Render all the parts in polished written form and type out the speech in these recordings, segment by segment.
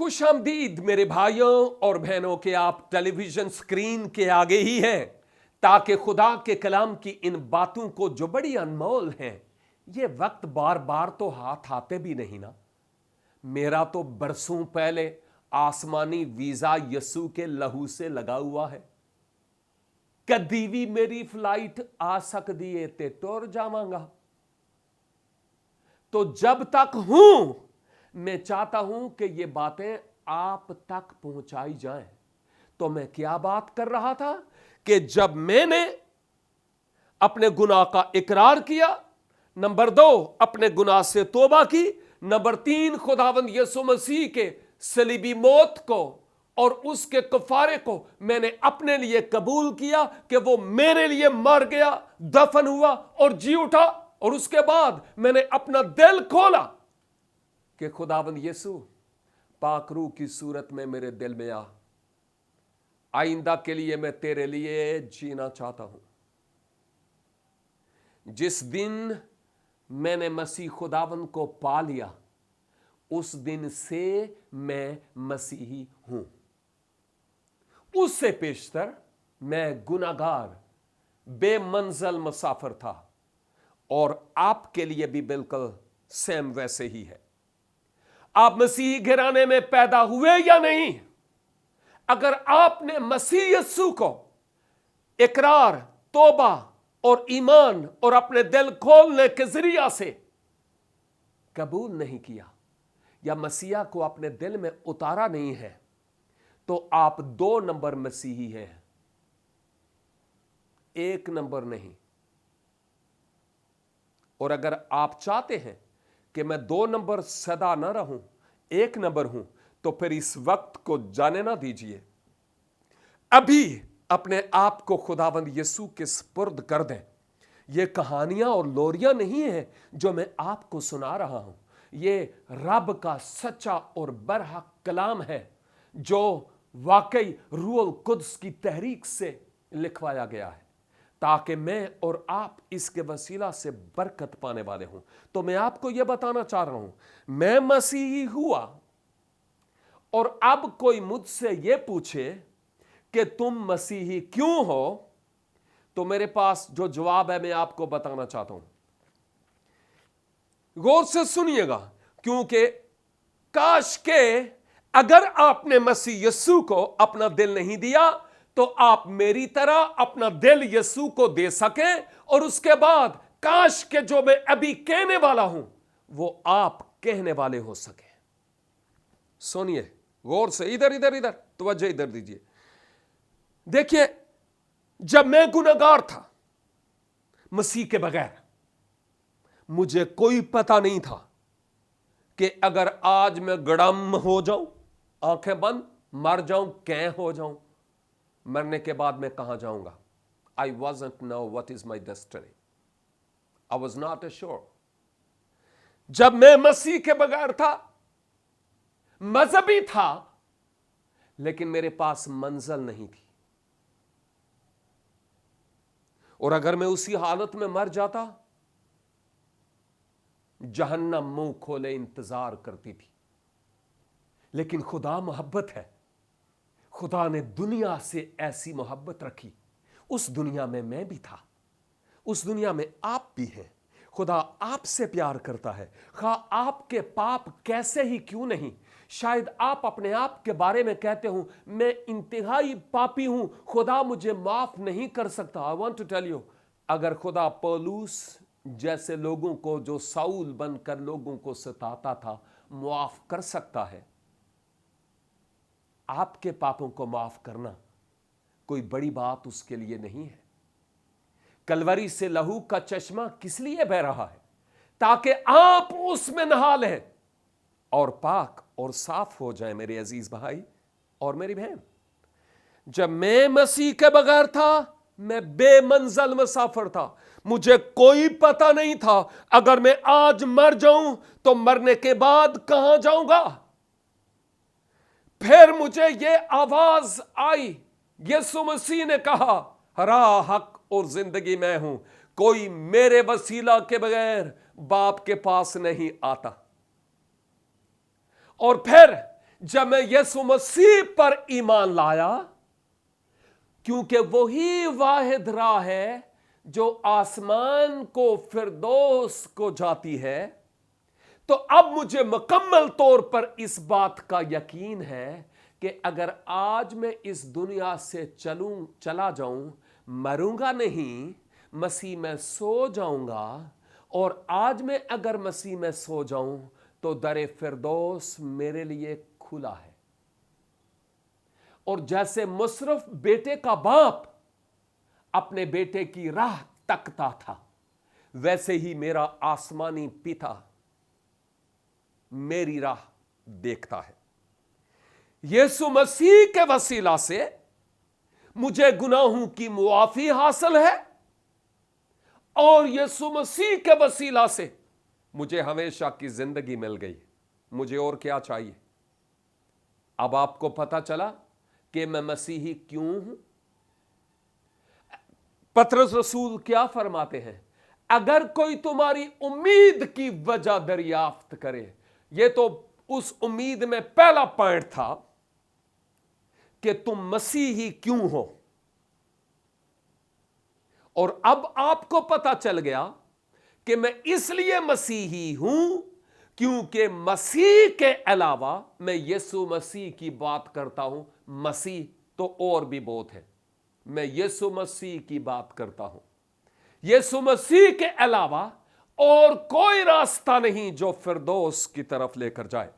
खुश आमदीद मेरे भाइयों और बहनों के आप टेलीविजन स्क्रीन के आगे ही हैं ताकि खुदा के कलाम की इन बातों को जो बड़ी अनमोल हैं, ये वक्त बार बार तो हाथ आते भी नहीं ना। मेरा तो बरसों पहले आसमानी वीजा यस्सु के लहू से लगा हुआ है। कदी भी मेरी फ्लाइट आ सकती है ते टुर जावांगा। तो जब तक हूं मैं चाहता हूं कि ये बातें आप तक पहुंचाई जाएं। तो मैं क्या बात कर रहा था कि जब मैंने अपने गुनाह का इकरार किया, नंबर 2 अपने गुनाह से तौबा की, नंबर 3 खुदावंद यीशु मसीह के सलीबी मौत को और उसके कफारे को मैंने अपने लिए कबूल किया कि वो मेरे लिए मर गया, दफन हुआ और जी उठा। और उसके बाद मैंने अपना दिल खोला कि खुदावंद यीशु पाक रूह की सूरत में मेरे दिल में आ। आइंदा के लिए मैं तेरे लिए जीना चाहता हूं। जिस दिन मैंने मसीह खुदावंद को पा लिया, उस दिन से मैं मसीही हूं। उससे पेशतर मैं गुनाहगार बेमंजिल मुसाफिर था और आपके लिए भी बिल्कुल सेम वैसे ही है। आप मसीही घराने में पैदा हुए या नहीं, अगर आपने मसीह यीशु को इकरार, तौबा और ईमान और अपने दिल खोलने के जरिया से कबूल नहीं किया या मसीहा को अपने दिल में उतारा नहीं है, तो आप 2 नंबर मसीही हैं, 1 नंबर नहीं। और अगर आप चाहते हैं कि मैं 2 नंबर सदा ना रहूं, 1 नंबर हूं, तो फिर इस वक्त को जाने ना दीजिए। अभी अपने आप को खुदावंद यीशु के सुपुर्द कर दें। ये कहानियां और लोरियां नहीं हैं जो मैं आपको सुना रहा हूं। ये रब का सच्चा और बरहक कलाम है जो वाकई रूहुल कुद्स की तहरीक से लिखवाया गया है, ताकि मैं और आप इसके वसीला से बरकत पाने वाले हूं। तो मैं आपको यह बताना चाह रहा हूं, मैं मसीही हुआ और अब कोई मुझसे यह पूछे कि तुम मसीही क्यों हो, तो मेरे पास जो जवाब है मैं आपको बताना चाहता हूं। गौर से सुनिएगा, क्योंकि काश के अगर आपने मसीह यीशु को अपना दिल नहीं दिया तो आप मेरी तरह अपना दिल यीशु को दे सके, और उसके बाद काश के जो मैं अभी कहने वाला हूं वो आप कहने वाले हो सके। सुनिए गौर से, इधर इधर इधर तवज्जो इधर दीजिए। देखिए, जब मैं गुनहगार था मसीह के बगैर, मुझे कोई पता नहीं था कि अगर आज मैं गड़म हो जाऊं, आंखें बंद, मर जाऊं, कैं हो जाऊं, मरने के बाद मैं कहां जाऊंगा। आई wasn't know what is my destiny, I was not sure. जब मैं मसीह के बगैर था, मजहबी था, लेकिन मेरे पास मंजिल नहीं थी। और अगर मैं उसी हालत में मर जाता, जहन्नम मुंह खोले इंतजार करती थी। लेकिन खुदा मोहब्बत है। खुदा ने दुनिया से ऐसी मोहब्बत रखी। उस दुनिया में मैं भी था, उस दुनिया में आप भी हैं। खुदा आपसे प्यार करता है, खा आपके पाप कैसे ही क्यों नहीं। शायद आप अपने आप के बारे में कहते हो, मैं इंतहाई पापी हूं, खुदा मुझे माफ नहीं कर सकता। I want to tell you, अगर खुदा पौलुस जैसे लोगों को जो साउल बनकर लोगों को सताता था माफ कर सकता है, आपके पापों को माफ करना कोई बड़ी बात उसके लिए नहीं है। कलवरी से लहू का चश्मा किस लिए बह रहा है? ताकि आप उसमें नहा लें और पाक और साफ हो जाए। मेरे अजीज भाई और मेरी बहन, जब मैं मसीह के बगैर था, मैं बेमंजिल मुसाफिर था। मुझे कोई पता नहीं था अगर मैं आज मर जाऊं तो मरने के बाद कहां जाऊंगा। फिर मुझे यह आवाज आई, यीशु मसीह ने कहा, राह, हक और जिंदगी मैं हूं, कोई मेरे वसीला के बगैर बाप के पास नहीं आता। और फिर जब मैं यीशु मसीह पर ईमान लाया, क्योंकि वही वाहिद राह है जो आसमान को फिरदौस को जाती है, तो अब मुझे मुकम्मल तौर पर इस बात का यकीन है कि अगर आज मैं इस दुनिया से चला जाऊं, मरूंगा नहीं, मसीह में सो जाऊंगा, और आज मैं अगर मसीह में सो जाऊं तो दरे फिरदौस मेरे लिए खुला है। और जैसे मुशर्रफ बेटे का बाप अपने बेटे की राह तकता था, वैसे ही मेरा आसमानी पिता मेरी राह देखता है। यीशु मसीह के वसीला से मुझे गुनाहों की मुआफी हासिल है, और यीशु मसीह के वसीला से मुझे हमेशा की जिंदगी मिल गई। मुझे और क्या चाहिए? अब आपको पता चला कि मैं मसीही क्यों हूं। पतरस रसूल क्या फरमाते हैं? अगर कोई तुम्हारी उम्मीद की वजह दरियाफ्त करे, यह तो उस उम्मीद में पहला पॉइंट था कि तुम मसीही क्यों हो। और अब आपको पता चल गया कि मैं इसलिए मसीही हूं क्योंकि मसीह के अलावा मैं यीशु मसीह की बात करता हूं। मसीह तो और भी बहुत है, मैं यीशु मसीह की बात करता हूं। यीशु मसीह के अलावा और कोई रास्ता नहीं जो फिरदौस की तरफ लेकर जाए।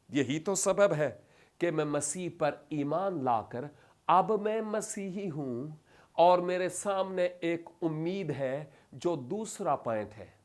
यही तो सबब है कि मैं मसीह पर ईमान लाकर अब मैं मसीही हूं, और मेरे सामने एक उम्मीद है जो दूसरा पॉइंट है।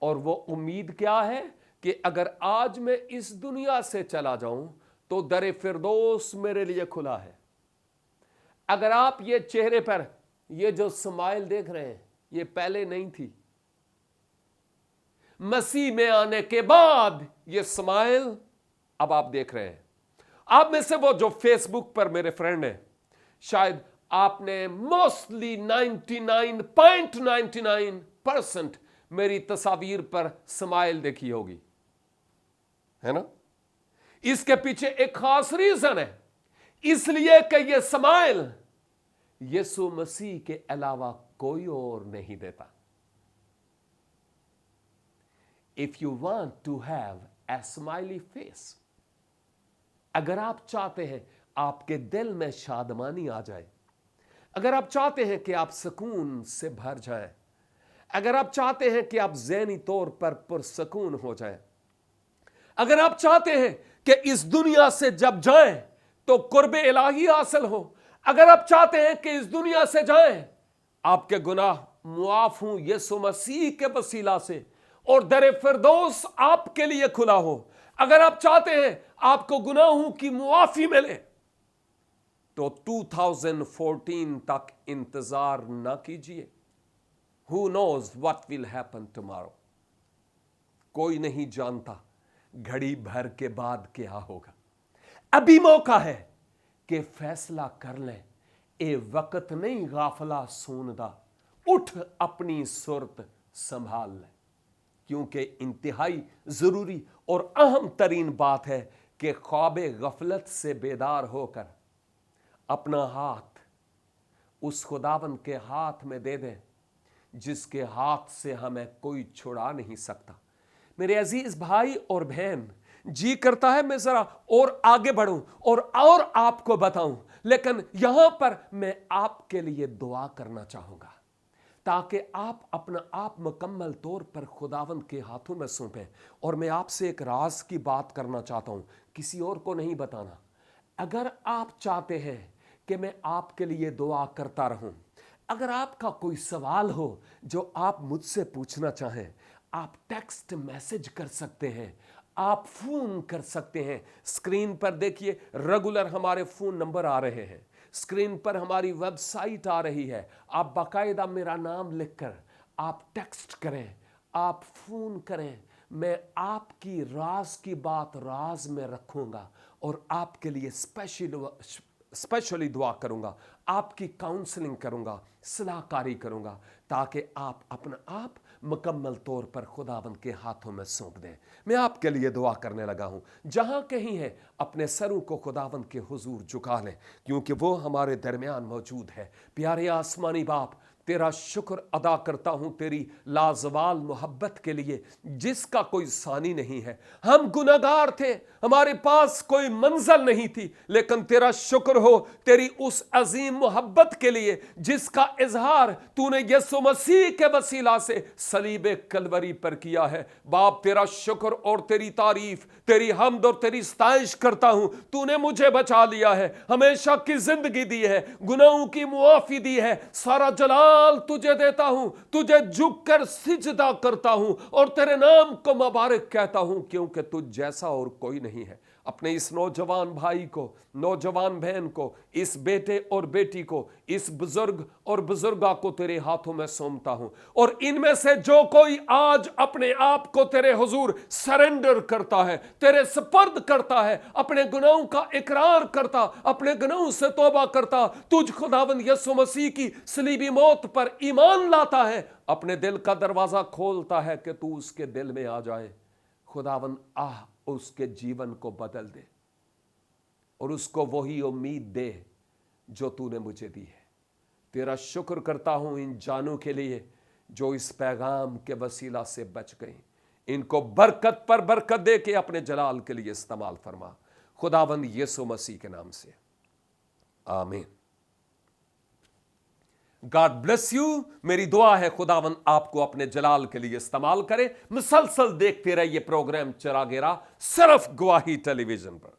और वो उम्मीद क्या है कि अगर आज मैं इस दुनिया से चला जाऊं तो दरे फिरदौस मेरे लिए खुला है। अगर आप ये चेहरे पर ये जो स्माइल देख रहे हैं, ये पहले नहीं थी। मसीह में आने के बाद ये स्माइल अब आप देख रहे हैं। आप में से वो जो फेसबुक पर मेरे फ्रेंड हैं, शायद आपने मोस्टली 99.99% मेरी तस्वीर पर स्माइल देखी होगी, है ना? इसके पीछे एक खास रीजन है, इसलिए कि यह स्माइल यीशु मसीह के अलावा कोई और नहीं देता। If you want to have a smiley face, अगर आप चाहते हैं आपके दिल में शादमानी आ जाए, अगर आप चाहते हैं कि आप सुकून से भर जाएं, अगर आप चाहते हैं कि आप ज़हनी तौर पर पुरसकून हो जाएं, अगर आप चाहते हैं कि इस दुनिया से जब जाएं तो कुर्बे इलाही हासिल हो, अगर आप चाहते हैं कि इस दुनिया से जाएं आपके गुनाह मुआफ हों यीशु मसीह के वसीला से, और दरे फिरदौस आपके लिए खुला हो, अगर आप चाहते हैं आपको गुनाहों की मुआफी मिले, तो 2014 तक इंतजार ना कीजिए। Who knows what will happen tomorrow? कोई नहीं जानता घड़ी भर के बाद क्या होगा। अभी मौका है कि फैसला कर लें। ए वक्त नहीं गाफला सूनदा, उठ अपनी सुरत संभाल ले। क्योंकि इंतहाई जरूरी और अहम तरीन बात है कि ख्वाबे गफलत से बेदार होकर अपना हाथ उस खुदावन के हाथ में दे दें जिसके हाथ से हमें कोई छुड़ा नहीं सकता। मेरे अजीज भाई और बहन, जी करता है मैं जरा और आगे बढ़ूं और आपको बताऊं, लेकिन यहां पर मैं आपके लिए दुआ करना चाहूंगा ताकि आप अपना आप मुकम्मल तौर पर खुदावंद के हाथों में सौंपें। और मैं आपसे एक राज की बात करना चाहता हूं, किसी और को नहीं बताना। अगर आप चाहते हैं कि मैं आपके लिए दुआ करता रहूं, अगर आपका कोई सवाल हो जो आप मुझसे पूछना चाहें, आप टेक्स्ट मैसेज कर सकते हैं, आप फोन कर सकते हैं। स्क्रीन पर देखिए रेगुलर हमारे फोन नंबर आ रहे हैं, स्क्रीन पर हमारी वेबसाइट आ रही है। आप बाकायदा मेरा नाम लिखकर आप टेक्स्ट करें, आप फोन करें, मैं आपकी राज की बात राज में रखूंगा और आपके लिए स्पेशली दुआ करूंगा, आपकी काउंसलिंग करूंगा, सलाहकारी करूंगा, ताकि आप अपना आप मुकम्मल तौर पर खुदावंद के हाथों में सौंप दें। मैं आपके लिए दुआ करने लगा हूं, जहां कहीं है अपने सरों को खुदावंद के हुजूर झुका लें, क्योंकि वो हमारे दरमियान मौजूद है। प्यारे आसमानी बाप, तेरा शुक्र अदा करता हूं तेरी लाजवाल मोहब्बत के लिए, जिसका कोई सानी नहीं है। हम गुनहगार थे, हमारे पास कोई मंजिल नहीं थी, लेकिन तेरा शुक्र हो तेरी उस अजीम मोहब्बत के लिए जिसका इजहार तूने यीशु मसीह के वसीला से सलीब कलवरी पर किया है। बाप, तेरा शुक्र और तेरी तारीफ, तेरी हम्द और तेरी सताइश करता हूं। तूने मुझे बचा लिया है, हमेशा की जिंदगी दी है, गुनाहों की मुआफी दी है। सारा जलाल तुझे देता हूं, तुझे झुककर सिजदा करता हूं और तेरे नाम को मुबारक कहता हूं, क्योंकि तुझ जैसा और कोई नहीं है। अपने इस नौजवान भाई को, नौजवान बहन को, इस बेटे और बेटी को, इस बुजुर्ग और बुजुर्गा को तेरे हाथों में सौंपता हूं। और इनमें से जो कोई आज अपने आप को तेरे हुजूर सरेंडर करता है, तेरे सुपर्द करता है, अपने गुनाहों का इकरार करता, अपने गुनाहों से तौबा करता, तुझ खुदावंद यीशु मसीह की सलीबी मौत पर ईमान लाता है, अपने दिल का दरवाजा खोलता है कि तू उसके दिल में आ जाए। खुदावंद उसके जीवन को बदल दे और उसको वही उम्मीद दे जो तूने मुझे दी है। तेरा शुक्र करता हूं इन जानों के लिए जो इस पैगाम के वसीला से बच गए। इनको बरकत पर बरकत दे के अपने जलाल के लिए इस्तेमाल फरमा, खुदावंद यीशु मसीह के नाम से, आमीन। God bless you. मेरी दुआ है खुदावंद आपको अपने जलाल के लिए इस्तेमाल करे। मुसलसल देखते रहिए प्रोग्राम चिरागेरा, सिर्फ गवाही टेलीविजन पर।